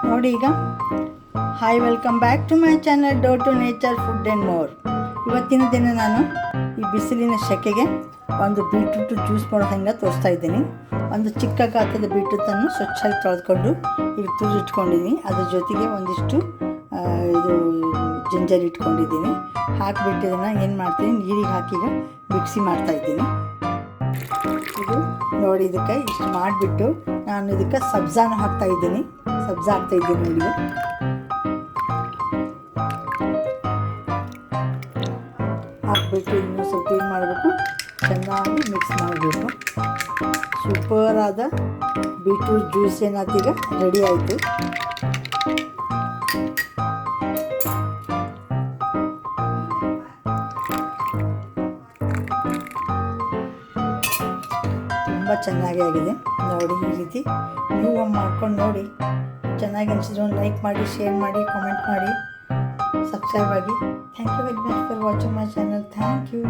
ನೋಡಿ ಈಗ hi welcome back to my channel do to nature food and more. ಇವತ್ತಿನ ದಿನ ನಾನು ಈ ಬಿಸಿಲಿನ ಸೆಕೆಗೆ ಒಂದು ಬೀಟ್ರೂಟ್ ಜ್ಯೂಸ್ ಮಾಡೋ ಹಂಗೆ ತೋರಿಸ್ತಾ ಇದ್ದೀನಿ. ಒಂದು ಚಿಕ್ಕ ಗಾತ್ರದ ಬೀಟ್ರೂಟನ್ನು ಸ್ವಚ್ಛವಾಗಿ ತೊಳೆದುಕೊಂಡು ಈಗ ತುರಿದಿಟ್ಕೊಂಡಿದ್ದೀನಿ. ಅದ್ರ ಜೊತೆಗೆ ಒಂದಿಷ್ಟು ಇದು ಜಿಂಜರ್ ಇಟ್ಕೊಂಡಿದ್ದೀನಿ. ಹಾಕಿಬಿಟ್ಟು ಇದನ್ನು ಏನು ಮಾಡ್ತೀನಿ, ನೀರಿಗೆ ಹಾಕಿ ಮಿಕ್ಸಿ ಮಾಡ್ತಾಯಿದ್ದೀನಿ. ಇದು ನೋಡಿ, ಇದಕ್ಕೆ ಇಷ್ಟು ಮಾಡಿಬಿಟ್ಟು ನಾನು ಇದಕ್ಕೆ ಸಬ್ಜಾನು ಹಾಕ್ತಾಯಿದ್ದೀನಿ. ಸಬ್ಜಾ ಹಾಕ್ತಾಯಿದ್ದೀನಿ ನೋಡಿ. ಹಾಕ್ಬಿಟ್ಟು ಇನ್ನೂ ಸ್ವಲ್ಪ ಏನು ಮಾಡಬೇಕು, ಚೆನ್ನಾಗಿ ಮಿಕ್ಸ್ ಮಾಡಬೇಕು. ಸೂಪರಾದ ಬೀಟ್ರೂಟ್ ಜ್ಯೂಸ್ ಏನಾಯ್ತು ಈಗ ರೆಡಿ ಆಯಿತು. ತುಂಬ ಚೆನ್ನಾಗಿ ಆಗಿದೆ ನೋಡಿ. ಈ ರೀತಿ ನೀವು ಮಾಡ್ಕೊಂಡು ನೋಡಿ. ಚೆನ್ನಾಗಿ ಅನಿಸಿದ್ರೆ ಒಂದು ಲೈಕ್ ಮಾಡಿ, ಶೇರ್ ಮಾಡಿ, ಕಾಮೆಂಟ್ ಮಾಡಿ, ಸಬ್ಸ್ಕ್ರೈಬ್ ಆಗಿ. Thank you very much for watching my channel. Thank you.